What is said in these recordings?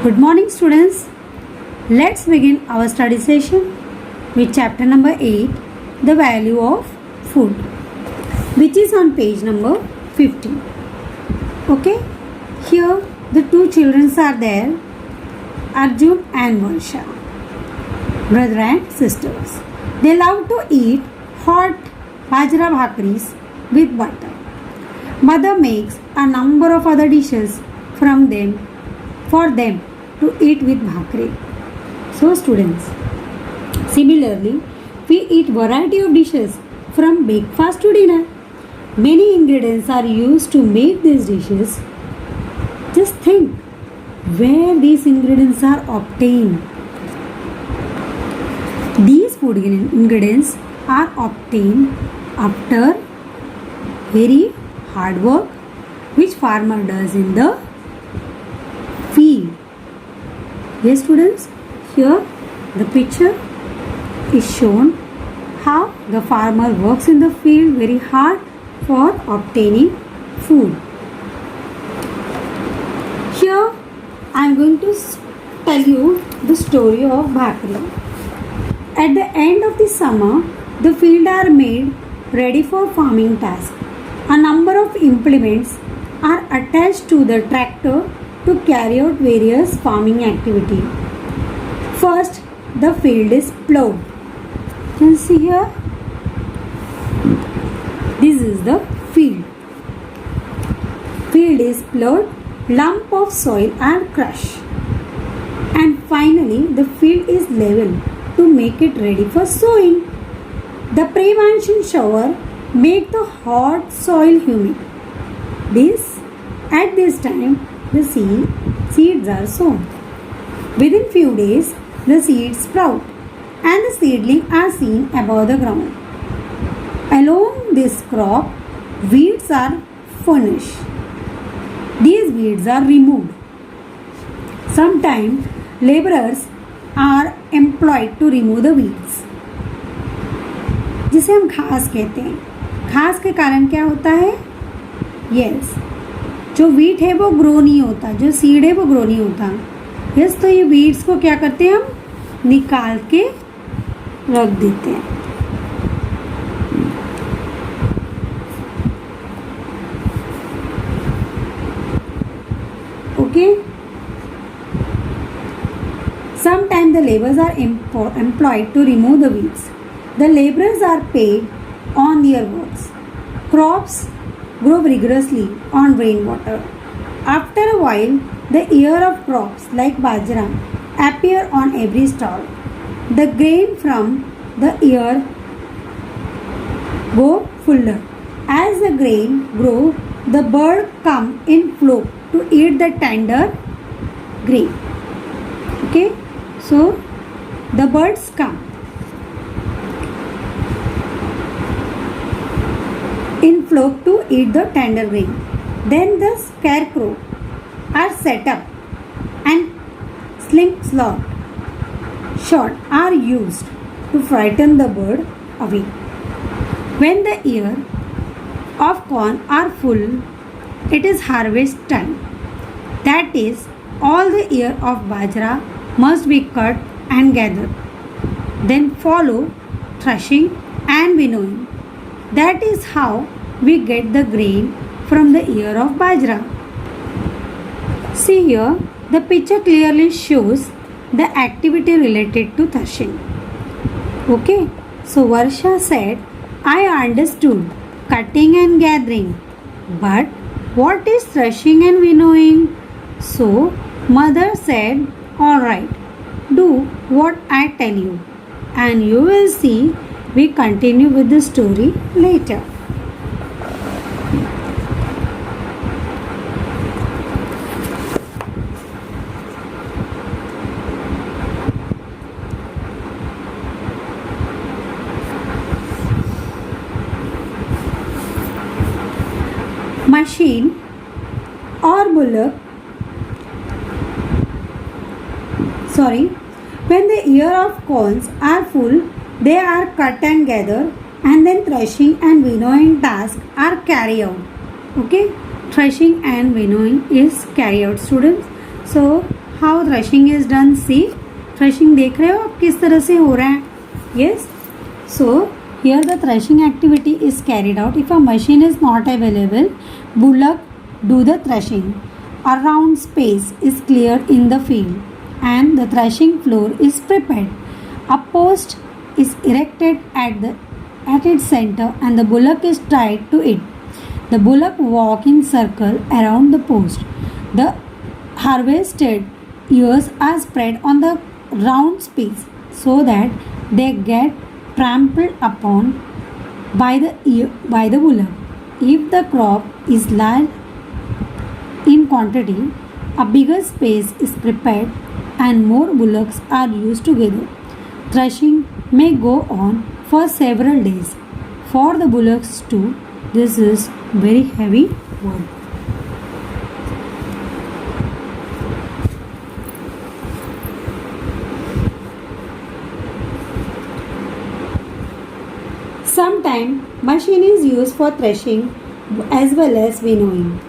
Good morning, students. Let's begin our study session with chapter number 8, The Value of Food, which is on page number 50. Okay, here the two children are there, Arjun and Varsha, brother and sisters. They love to eat hot bajra bhakris with butter. Mother makes a number of other dishes for them to eat with bhakri. So students, similarly, we eat variety of dishes from breakfast to dinner. Many ingredients are used to make these dishes. Just think where these ingredients are obtained. These food ingredients are obtained after very hard work which farmer does in the field. Yes, students, here the picture is shown how the farmer works in the field very hard for obtaining food. Here I am going to tell you the story of bhakri. At the end of the summer, the fields are made ready for farming tasks. A number of implements are attached to the tractor to carry out various farming activity. First, the field is plowed. You can see here. This is the field. Field is plowed, lump of soil are crushed. And finally, the field is leveled to make it ready for sowing. The pre-monsoon shower make the hot soil humid. At this time, the seeds are sown. Within few days, the seeds sprout and the seedlings are seen above the ground. Along this crop, weeds are furnished. These weeds are removed. Sometimes, laborers are employed to remove the weeds. जिसे हम घास कहते हैं. घास के कारण क्या होता है? यस, जो वीट है वो ग्रो नहीं होता, जो सीड है वो ग्रो नहीं होता. यस, तो ये वीड्स को क्या करते हैं, हम निकाल के रख देते हैं. Okay. Sometimes the laborers are employed to remove the weeds. The laborers are paid on their works. Crops grow vigorously on rainwater. After a while, the ear of crops like bajra appear on every stall. The grain from the ear go fuller. As the grain grow, the bird come in flock to eat the tender grain. Okay, so the birds come in flock to eat the tender grain. Then the scarecrow are set up and slingshot shot are used to frighten the bird away. When the ear of corn are full, it is harvest time. That is, all the ear of bajra must be cut and gathered. Then follow threshing and winnowing. That is how we get the grain from the ear of bajra. See here, the picture clearly shows the activity related to threshing. Okay, so Varsha said, I understood cutting and gathering, but what is threshing and winnowing? So mother said, alright, do what I tell you, and you will see we continue with the story later. Machine or bullock, when the ear of corns are full, they are cut and gathered, and then threshing and winnowing tasks are carried out. Okay, threshing and winnowing is carried out, students. So how threshing is done? See, threshing देख रहे हो आप किस तरह से हो रहा है? Yes. So here the threshing activity is carried out. If a machine is not available, bullock do the threshing. A round space is cleared in the field and the threshing floor is prepared. A post is erected at its center and the bullock is tied to it. The bullock walk in circle around the post. The harvested ears are spread on the round space so that they get trampled upon by the bullock. If the crop is large in quantity, a bigger space is prepared and more bullocks are used together. Threshing may go on for several days. For the bullocks too, this is very heavy work. Sometimes machine is used for threshing as well as winnowing.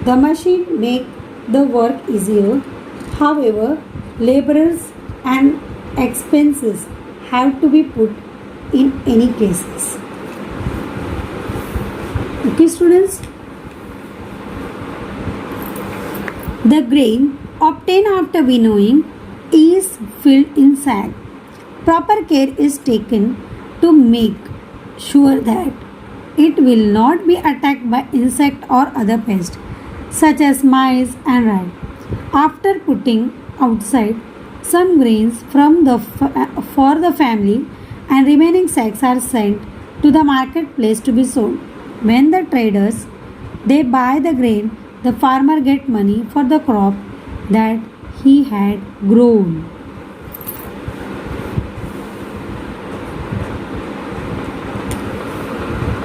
The machine make the work easier. However, laborers and expenses have to be put in any cases. Okay, students. The grain obtained after winnowing is filled in sack. Proper care is taken to make sure that it will not be attacked by insect or other pests such as mice and rat. After putting outside, some grains for the family and remaining sacks are sent to the marketplace to be sold. When the traders they buy the grain, the farmer get money for the crop that he had grown.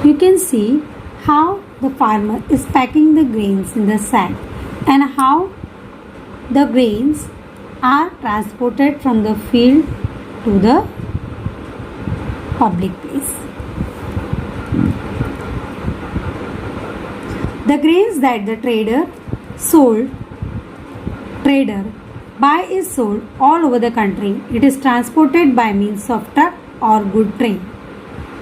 You can see how the farmer is packing the grains in the sack and how the grains are transported from the field to the public place. The grains that the trader buy is sold all over the country. It is transported by means of truck or good train.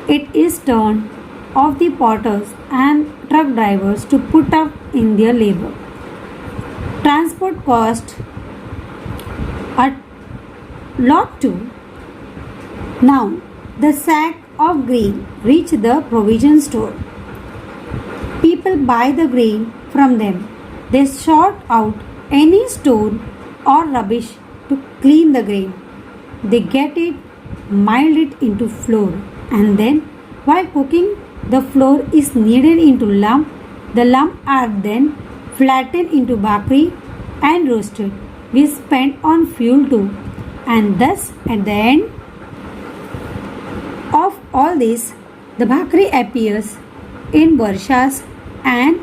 It is turned of the potters and truck drivers to put up in their labor. Transport cost a lot too. Now the sack of grain reach the provision store. People buy the grain from them. They sort out any stone or rubbish to clean the grain. They get it, mild it into flour, and then while cooking, the flour is kneaded into lump. The lump are then flattened into bhakri and roasted. We spend on fuel too, and thus at the end of all this, the bhakri appears in Varsha's and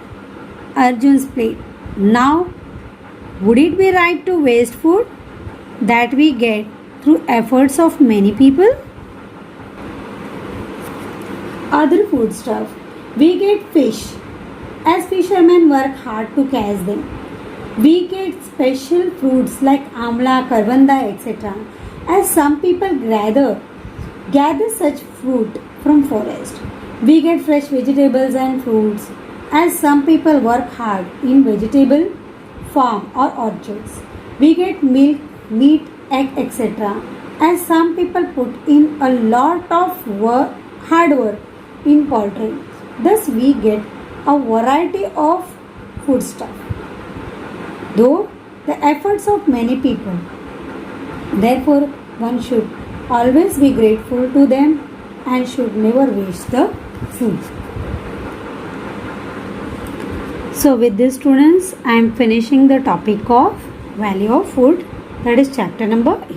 Arjun's plate. Now, would it be right to waste food that we get through efforts of many people? Other food stuff. We get fish as fishermen work hard to catch them. We get special fruits like amla, karvanda, etc. as some people gather such fruit from forest. We get fresh vegetables and fruits as some people work hard in vegetable farm or orchards. We get milk, meat, egg, etc. as some people put in a lot of hard work in poultry. Thus we get a variety of foodstuff. Though the efforts of many people, therefore one should always be grateful to them and should never waste the food. So with this students, I am finishing the topic of value of food, that is chapter number 8.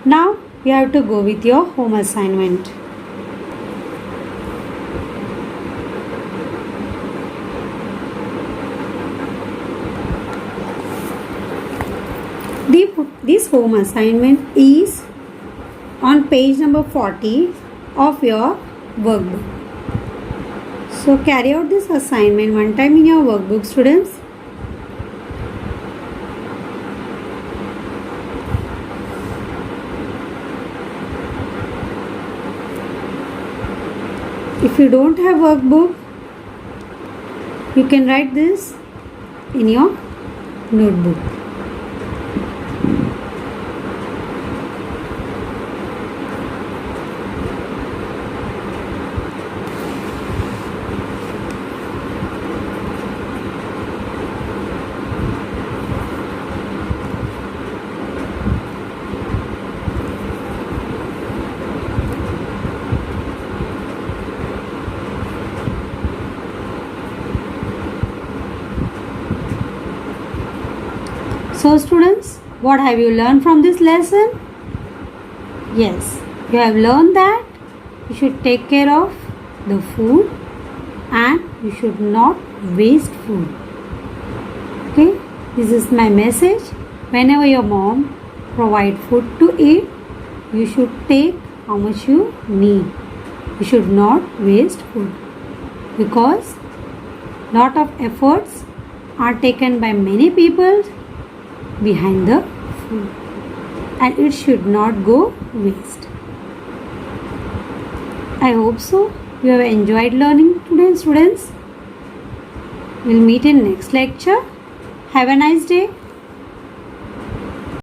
Now you have to go with your home assignment. This home assignment is on page number 40 of your workbook. So carry out this assignment one time in your workbook, students. If you don't have workbook, you can write this in your notebook. So students, what have you learned from this lesson? Yes, you have learned that you should take care of the food and you should not waste food. Okay, this is my message. Whenever your mom provide food to eat, you should take how much you need. You should not waste food because lot of efforts are taken by many people behind the food and it should not go waste. I hope so. You have enjoyed learning today, students. We'll meet in next lecture. Have a nice day.